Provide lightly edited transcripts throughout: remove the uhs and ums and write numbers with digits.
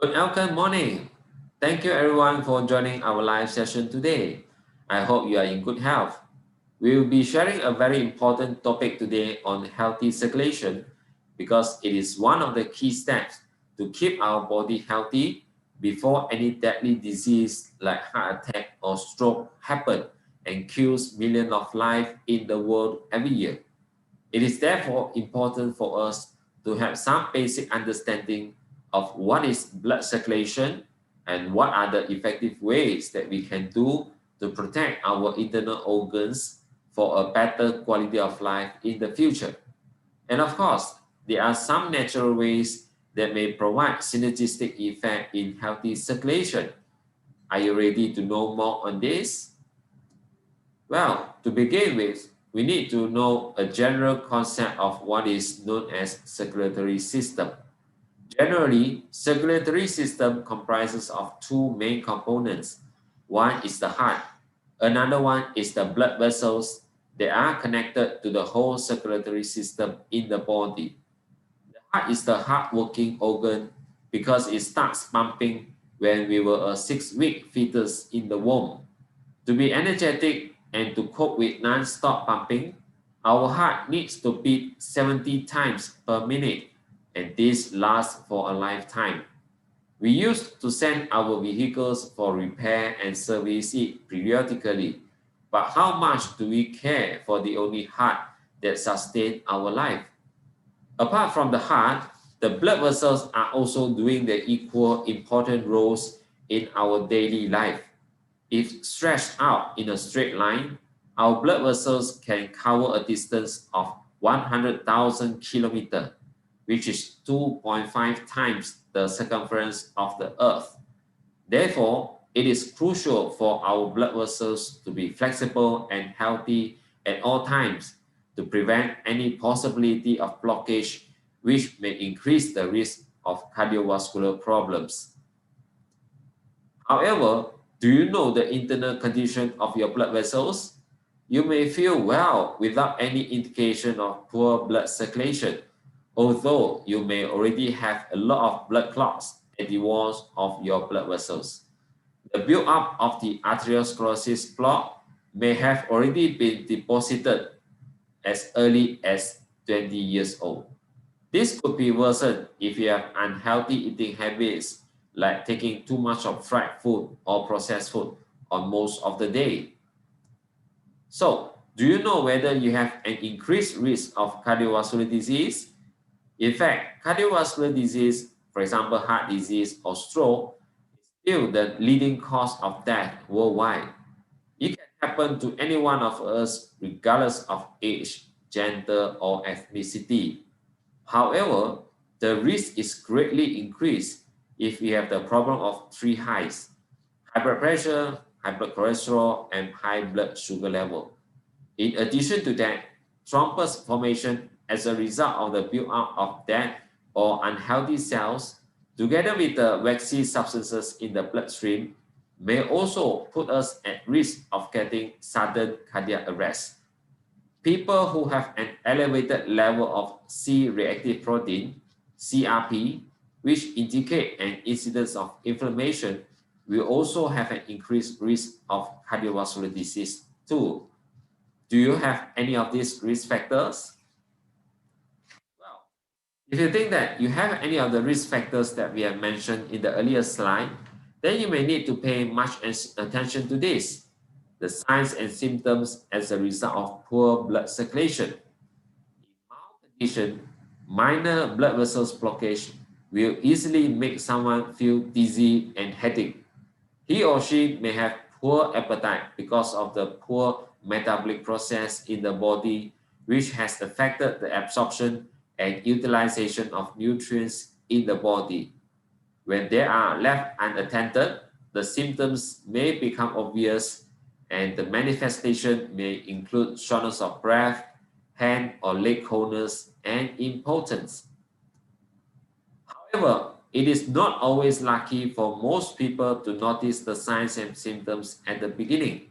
Good morning. Thank you everyone for joining our live session today. I hope you are in good health. We will be sharing a very important topic today on healthy circulation because it is one of the key steps to keep our body healthy before any deadly disease like heart attack or stroke happen and kills millions of lives in the world every year. It is therefore important for us to have some basic understanding of what is blood circulation and what are the effective ways that we can do to protect our internal organs for a better quality of life in the future. And of course, there are some natural ways that may provide synergistic effect in healthy circulation. Are you ready to know more on this? Well, to begin with, we need to know a general concept of what is known as circulatory system. Generally, circulatory system comprises of two main components. One is the heart, another one is the blood vessels. They are connected to the whole circulatory system in the body. The heart is the hard-working organ because it starts pumping when we were a 6-week fetus in the womb. To be energetic and to cope with non-stop pumping, our heart needs to beat 70 times per minute, and this lasts for a lifetime. We used to send our vehicles for repair and service it periodically, but how much do we care for the only heart that sustains our life? Apart from the heart, the blood vessels are also doing the equal important roles in our daily life. If stretched out in a straight line, our blood vessels can cover a distance of 100,000 kilometers, which is 2.5 times the circumference of the Earth. Therefore, it is crucial for our blood vessels to be flexible and healthy at all times to prevent any possibility of blockage, which may increase the risk of cardiovascular problems. However, do you know the internal condition of your blood vessels? You may feel well without any indication of poor blood circulation, although you may already have a lot of blood clots at the walls of your blood vessels. The buildup of the arteriosclerosis clot may have already been deposited as early as 20 years old. This could be worsened if you have unhealthy eating habits like taking too much of fried food or processed food on most of the day. So, do you know whether you have an increased risk of cardiovascular disease? In fact, cardiovascular disease, for example, heart disease or stroke, is still the leading cause of death worldwide. It can happen to any one of us regardless of age, gender, or ethnicity. However, the risk is greatly increased if we have the problem of three highs: high blood pressure, high blood cholesterol, and high blood sugar level. In addition to that, thrombus formation as a result of the buildup of dead or unhealthy cells, together with the waxy substances in the bloodstream, may also put us at risk of getting sudden cardiac arrest. People who have an elevated level of C-reactive protein, CRP, which indicate an incidence of inflammation, will also have an increased risk of cardiovascular disease too. Do you have any of these risk factors? Well, if you think that you have any of the risk factors that we have mentioned in the earlier slide, then you may need to pay much attention to this: the signs and symptoms as a result of poor blood circulation. In mild condition, minor blood vessels blockage will easily make someone feel dizzy and headache. He or she may have poor appetite because of the poor metabolic process in the body, which has affected the absorption and utilization of nutrients in the body. When they are left unattended, the symptoms may become obvious and the manifestation may include shortness of breath, hand or leg coldness, and impotence. However, it is not always lucky for most people to notice the signs and symptoms at the beginning.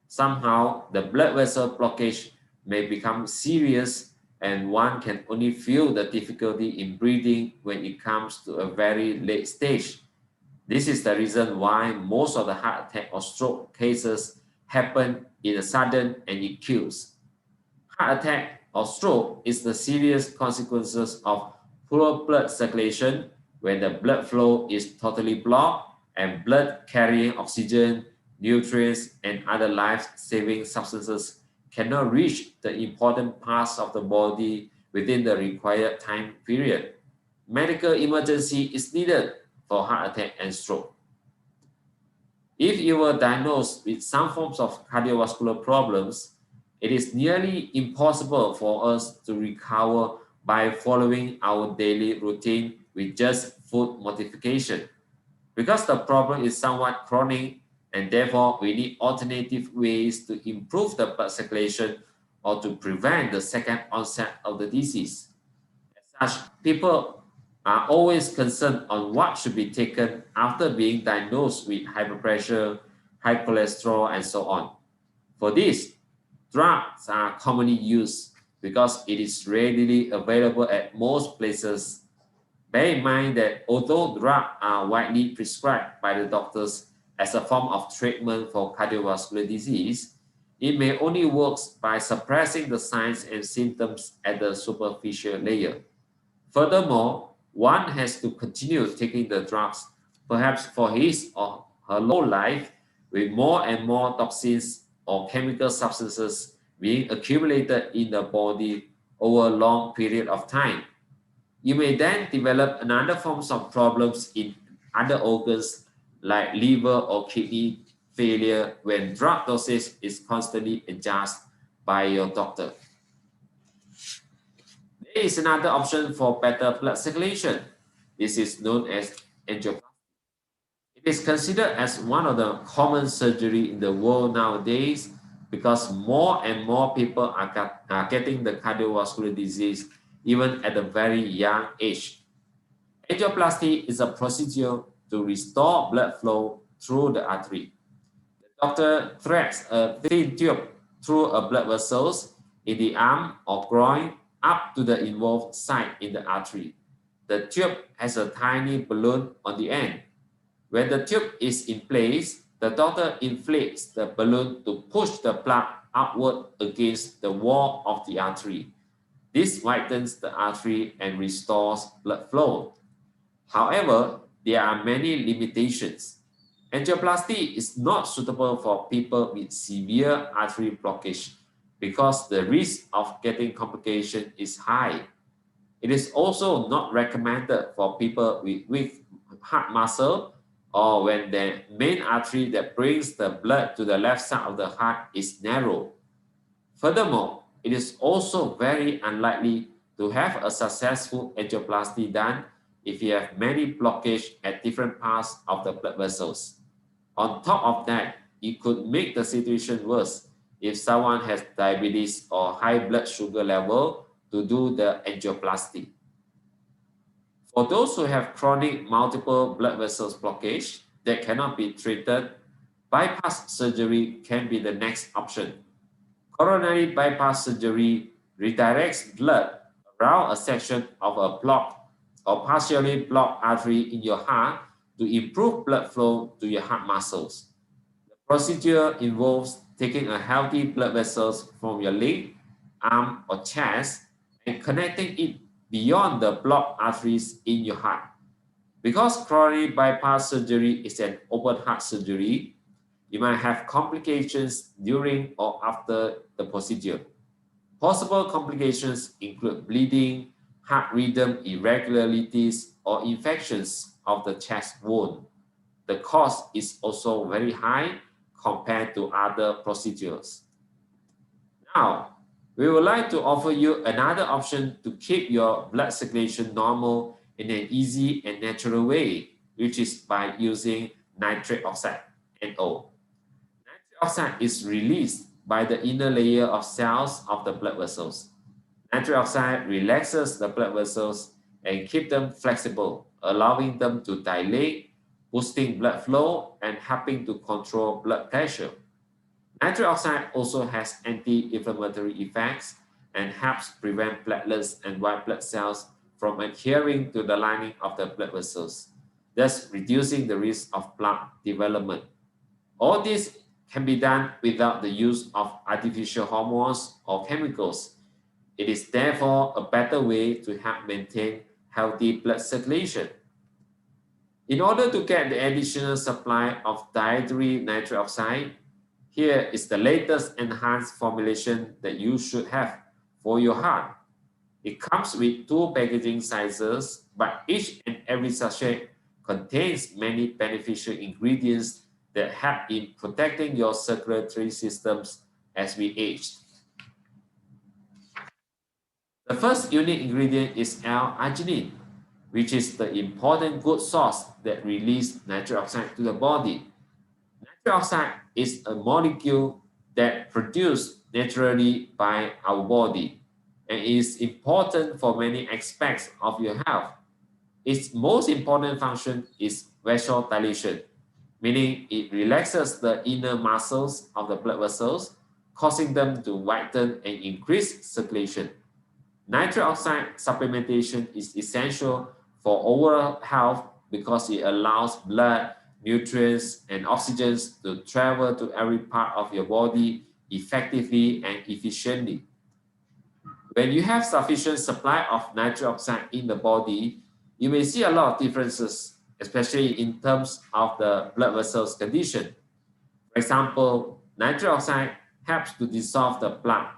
Somehow, the blood vessel blockage may become serious and one can only feel the difficulty in breathing when it comes to a very late stage, This is the reason why most of the heart attack or stroke cases happen in a sudden and acute. Heart attack or stroke is the serious consequences of poor blood circulation when the blood flow is totally blocked and blood carrying oxygen, nutrients, and other life-saving substances cannot reach the important parts of the body within the required time period. Medical emergency is needed for heart attack and stroke. If you were diagnosed with some forms of cardiovascular problems, it is nearly impossible for us to recover by following our daily routine with just food modification. Because the problem is somewhat chronic and therefore we need alternative ways to improve the blood circulation or to prevent the second onset of the disease. As such, people are always concerned on what should be taken after being diagnosed with hyperpressure, high cholesterol, and so on. For this, drugs are commonly used because it is readily available at most places. Bear in mind that although drugs are widely prescribed by the doctors as a form of treatment for cardiovascular disease, it may only work by suppressing the signs and symptoms at the superficial layer. Furthermore, one has to continue taking the drugs, perhaps for his or her whole life, with more and more toxins or chemical substances being accumulated in the body over a long period of time. You may then develop another forms of problems in other organs like liver or kidney failure when drug dosage is constantly adjusted by your doctor. There is another option for better blood circulation. This is known as angioplasty. It is considered as one of the common surgery in the world nowadays because more and more people are getting the cardiovascular disease even at a very young age. Angioplasty is a procedure to restore blood flow through the artery. The doctor threads a thin tube through a blood vessels in the arm or groin up to the involved site in the artery. The tube has a tiny balloon on the end. When the tube is in place, the doctor inflates the balloon to push the blood upward against the wall of the artery. This widens the artery and restores blood flow. However, there are many limitations. Angioplasty is not suitable for people with severe artery blockage because the risk of getting complication is high. It is also not recommended for people with weak heart muscle or when the main artery that brings the blood to the left side of the heart is narrow. Furthermore, it is also very unlikely to have a successful angioplasty done if you have many blockage at different parts of the blood vessels. On top of that, it could make the situation worse if someone has diabetes or high blood sugar level to do the angioplasty. For those who have chronic multiple blood vessels blockage that cannot be treated, bypass surgery can be the next option. Coronary bypass surgery redirects blood around a section of a blocked or partially blocked artery in your heart to improve blood flow to your heart muscles. The procedure involves taking a healthy blood vessels from your leg, arm, or chest and connecting it beyond the blocked arteries in your heart. Because coronary bypass surgery is an open heart surgery, you might have complications during or after the procedure. Possible complications include bleeding, heart rhythm irregularities, or infections of the chest wound. The cost is also very high compared to other procedures. Now, we would like to offer you another option to keep your blood circulation normal in an easy and natural way, which is by using nitric oxide, NO. Nitric oxide is released by the inner layer of cells of the blood vessels. Nitric oxide relaxes the blood vessels and keep them flexible, allowing them to dilate, boosting blood flow and helping to control blood pressure. Nitric oxide also has anti-inflammatory effects and helps prevent platelets and white blood cells from adhering to the lining of the blood vessels. thus reducing the risk of plaque development. All this can be done without the use of artificial hormones or chemicals. It is therefore a better way to help maintain healthy blood circulation. In order to get the additional supply of dietary nitric oxide, here is the latest enhanced formulation that you should have for your heart. It comes with two packaging sizes, but each and every sachet contains many beneficial ingredients that help in protecting your circulatory systems as we age. The first unique ingredient is L-Arginine, which is the important good source that releases nitric oxide to the body. Nitric oxide is a molecule that produced naturally by our body and is important for many aspects of your health. Its most important function is vasodilation, meaning it relaxes the inner muscles of the blood vessels, causing them to widen and increase circulation. Nitric oxide supplementation is essential for overall health because it allows blood, nutrients, and oxygens to travel to every part of your body effectively and efficiently. When you have sufficient supply of nitric oxide in the body, you may see a lot of differences, especially in terms of the blood vessels condition. For example, nitric oxide helps to dissolve the plaque,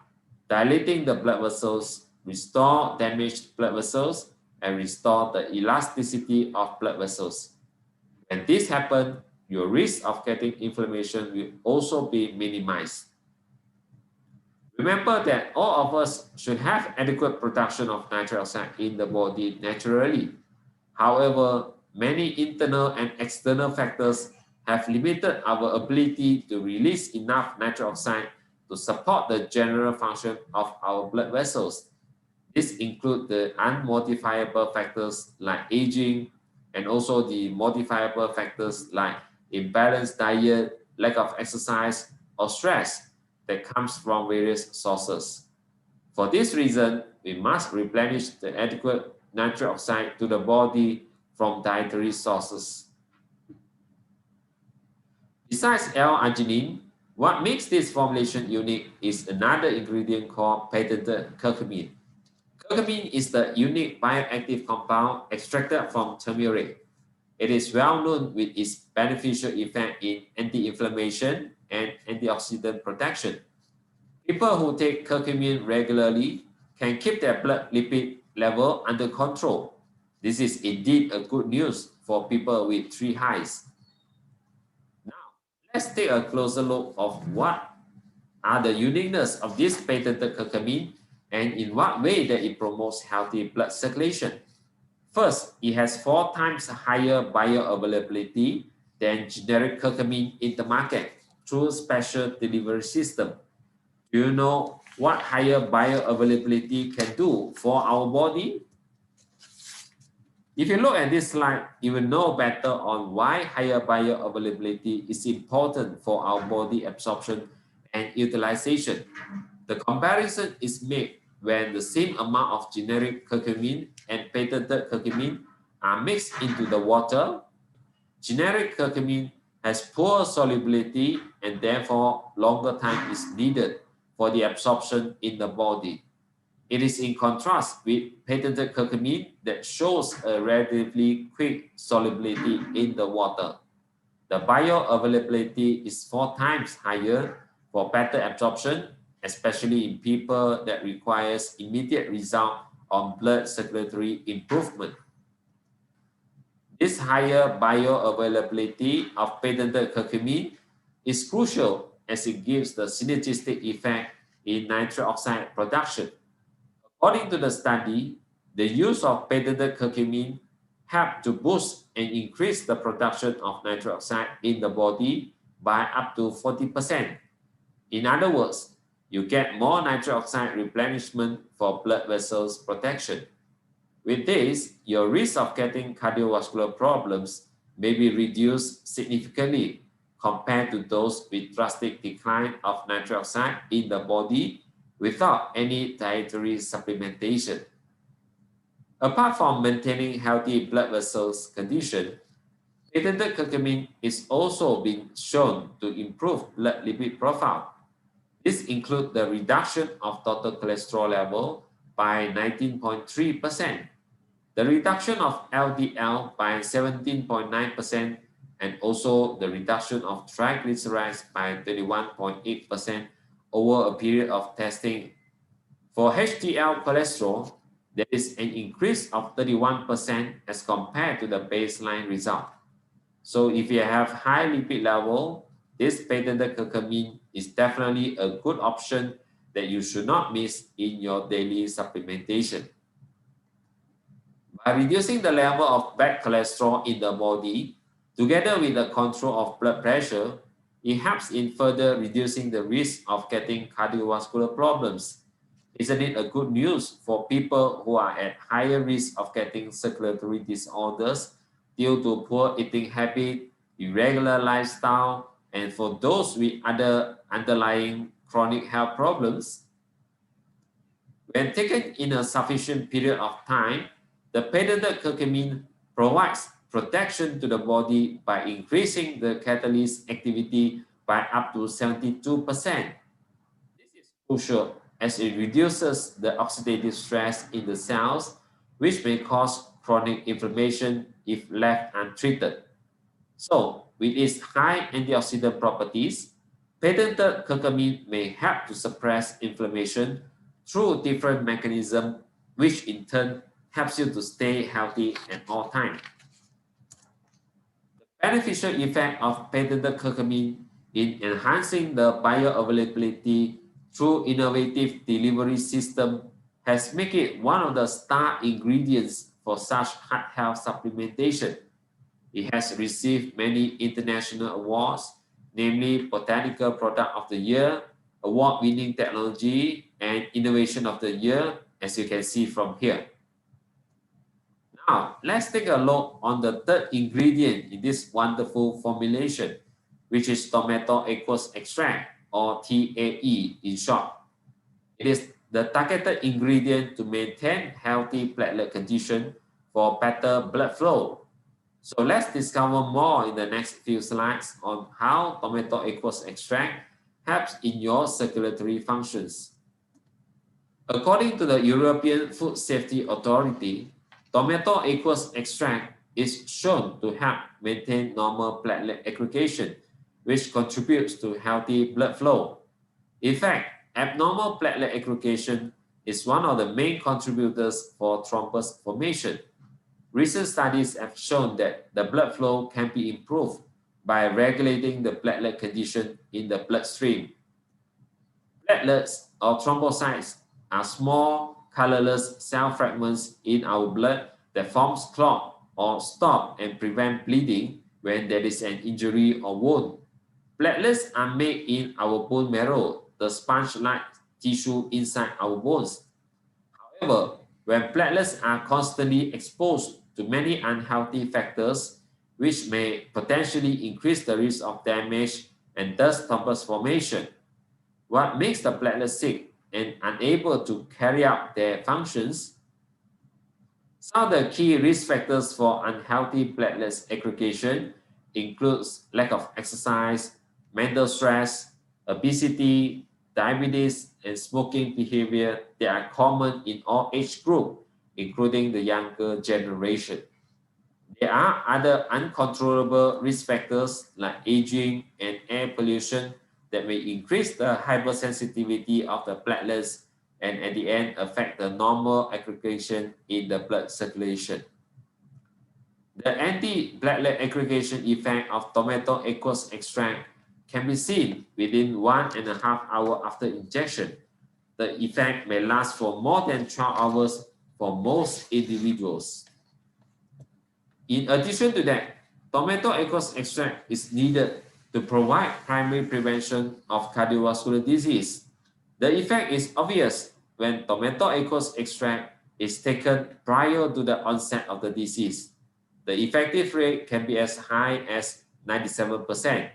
dilating the blood vessels, restore damaged blood vessels, and restore the elasticity of blood vessels. When this happens, your risk of getting inflammation will also be minimized. Remember that all of us should have adequate production of nitric oxide in the body naturally. However, many internal and external factors have limited our ability to release enough nitric oxide to support the general function of our blood vessels. This includes the unmodifiable factors like aging and also the modifiable factors like imbalanced diet, lack of exercise, or stress that comes from various sources. For this reason, we must replenish the adequate nitric oxide to the body from dietary sources. Besides L-Arginine, what makes this formulation unique is another ingredient called patented curcumin. Curcumin is the unique bioactive compound extracted from turmeric. It is well known with its beneficial effect in anti-inflammation and antioxidant protection. People who take curcumin regularly can keep their blood lipid level under control. This is indeed a good news for people with three highs. Now, let's take a closer look of what are the uniqueness of this patented curcumin and in what way that it promotes healthy blood circulation. First, it has 4 times higher bioavailability than generic curcumin in the market through special delivery system. Do you know what higher bioavailability can do for our body? If you look at this slide, you will know better on why higher bioavailability is important for our body absorption and utilization. The comparison is made when the same amount of generic curcumin and patented curcumin are mixed into the water. Generic curcumin has poor solubility and therefore longer time is needed for the absorption in the body. It is in contrast with patented curcumin that shows a relatively quick solubility in the water. The bioavailability is 4 times higher for better absorption, especially in people that requires immediate result on blood circulatory improvement. This higher bioavailability of patented curcumin is crucial as it gives the synergistic effect in nitric oxide production. According to the study, the use of patented curcumin helped to boost and increase the production of nitric oxide in the body by up to 40%. In other words, you get more nitric oxide replenishment for blood vessels protection. With this, your risk of getting cardiovascular problems may be reduced significantly compared to those with drastic decline of nitric oxide in the body without any dietary supplementation. Apart from maintaining healthy blood vessels condition, Patented curcumin is also been shown to improve blood lipid profile. This includes the reduction of total cholesterol level by 19.3%, the reduction of LDL by 17.9%, and also the reduction of triglycerides by 31.8% over a period of testing. For HDL cholesterol, there is an increase of 31% as compared to the baseline result. So if you have high lipid level, this patented curcumin is definitely a good option that you should not miss in your daily supplementation. By reducing the level of bad cholesterol in the body, together with the control of blood pressure, it helps in further reducing the risk of getting cardiovascular problems. Isn't it a good news for people who are at higher risk of getting circulatory disorders due to poor eating habit, irregular lifestyle, and for those with other underlying chronic health problems? When taken in a sufficient period of time, the patented curcumin provides protection to the body by increasing the catalyst activity by up to 72%. This is crucial as it reduces the oxidative stress in the cells, which may cause chronic inflammation if left untreated. So, with its high antioxidant properties, patented curcumin may help to suppress inflammation through different mechanisms, which in turn helps you to stay healthy at all times. The beneficial effect of patented curcumin in enhancing the bioavailability through innovative delivery system has made it one of the star ingredients for such heart health supplementation. It has received many international awards, namely Botanical Product of the Year, Award-winning Technology, and Innovation of the Year, as you can see from here. Now, let's take a look on the third ingredient in this wonderful formulation, which is tomato aqueous extract, or TAE in short. It is the targeted ingredient to maintain healthy platelet condition for better blood flow. So let's discover more in the next few slides on how tomato aqueous extract helps in your circulatory functions. According to the European Food Safety Authority, tomato aqueous extract is shown to help maintain normal platelet aggregation, which contributes to healthy blood flow. In fact, abnormal platelet aggregation is one of the main contributors for thrombus formation. Recent studies have shown that the blood flow can be improved by regulating the platelet condition in the bloodstream. Platelets or thrombocytes are small, colorless cell fragments in our blood that forms clot or stop and prevent bleeding when there is an injury or wound. Platelets are made in our bone marrow, the sponge-like tissue inside our bones. However, when platelets are constantly exposed to many unhealthy factors, which may potentially increase the risk of damage and thus thrombus formation, what makes the platelets sick and unable to carry out their functions? Some of the key risk factors for unhealthy platelets aggregation includes lack of exercise, mental stress, obesity, diabetes, and smoking behavior that are common in all age groups, including the younger generation. There are other uncontrollable risk factors like aging and air pollution that may increase the hypersensitivity of the platelets and at the end affect the normal aggregation in the blood circulation. The anti-platelet aggregation effect of tomato aqueous extract can be seen within 1.5 hours after injection. The effect may last for more than 12 hours for most individuals. In addition to that, tomato aqueous extract is needed to provide primary prevention of cardiovascular disease. The effect is obvious when tomato aqueous extract is taken prior to the onset of the disease. The effective rate can be as high as 97%.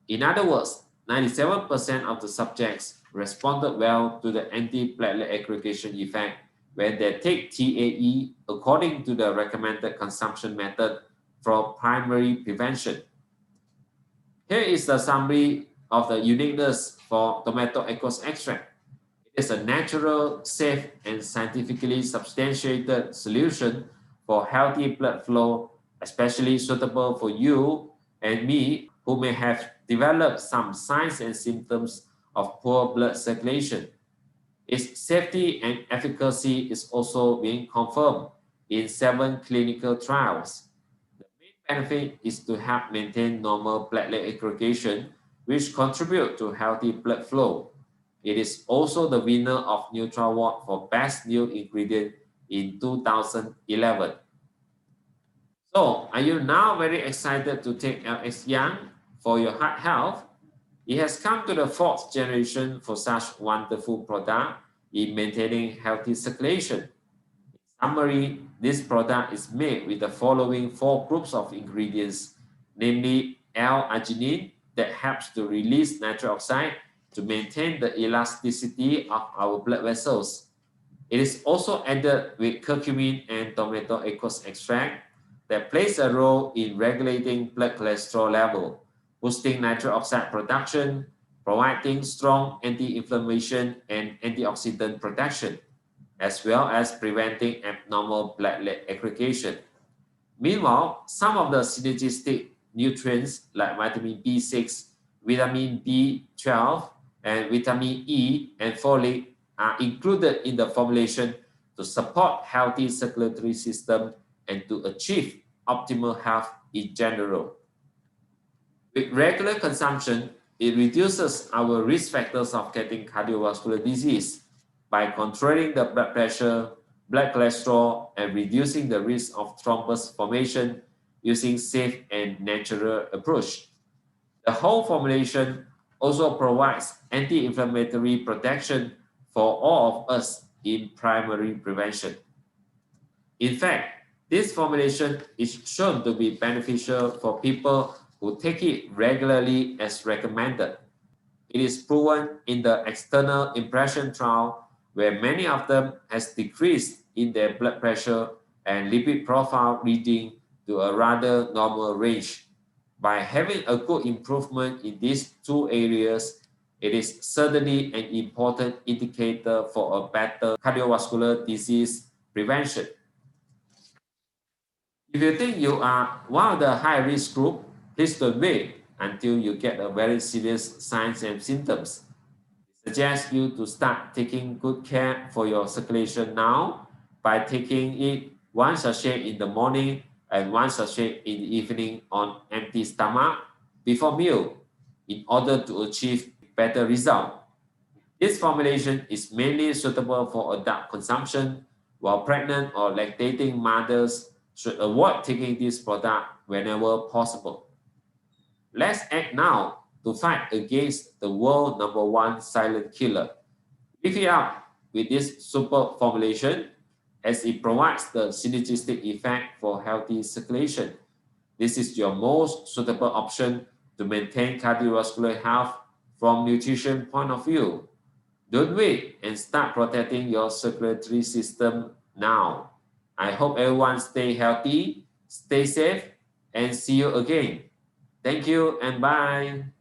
In other words, 97% of the subjects responded well to the anti-platelet aggregation effect when they take TAE according to the recommended consumption method for primary prevention. Here is the summary of the uniqueness for tomato aqueous extract. It is a natural, safe, and scientifically substantiated solution for healthy blood flow, especially suitable for you and me who may have developed some signs and symptoms of poor blood circulation. Its safety and efficacy is also being confirmed in 7 clinical trials. The main benefit is to help maintain normal platelet aggregation, which contribute to healthy blood flow. It is also the winner of NutriAward for Best New Ingredient in 2011. So, are you now very excited to take LX Young for your heart health? It has come to the 4th generation for such wonderful product in maintaining healthy circulation. In summary, this product is made with the following 4 groups of ingredients, namely L-Arginine that helps to release nitric oxide to maintain the elasticity of our blood vessels. It is also added with curcumin and tomato aqueous extract that plays a role in regulating blood cholesterol level, boosting nitric oxide production, providing strong anti-inflammation and antioxidant protection, as well as preventing abnormal platelet aggregation. Meanwhile, some of the synergistic nutrients like vitamin B6, vitamin B12, and vitamin E and folate are included in the formulation to support healthy circulatory system and to achieve optimal health in general. With regular consumption, it reduces our risk factors of getting cardiovascular disease by controlling the blood pressure, blood cholesterol, and reducing the risk of thrombus formation using safe and natural approach. The whole formulation also provides anti-inflammatory protection for all of us in primary prevention. In fact, this formulation is shown to be beneficial for people who take it regularly as recommended. It is proven in the external impression trial where many of them has decreased in their blood pressure and lipid profile reading to a rather normal range. By having a good improvement in these 2 areas, it is certainly an important indicator for a better cardiovascular disease prevention. If you think you are one of the high-risk group, please don't wait until you get a very serious signs and symptoms. I suggest you to start taking good care for your circulation now by taking it 1 sachet in the morning and 1 sachet in the evening on empty stomach before meal in order to achieve better result. This formulation is mainly suitable for adult consumption, while pregnant or lactating mothers should avoid taking this product whenever possible. Let's act now to fight against the world #1 silent killer. Beef it up with this super formulation as it provides the synergistic effect for healthy circulation. This is your most suitable option to maintain cardiovascular health from nutrition point of view. Don't wait and start protecting your circulatory system now. I hope everyone stay healthy, stay safe, and see you again. Thank you and bye.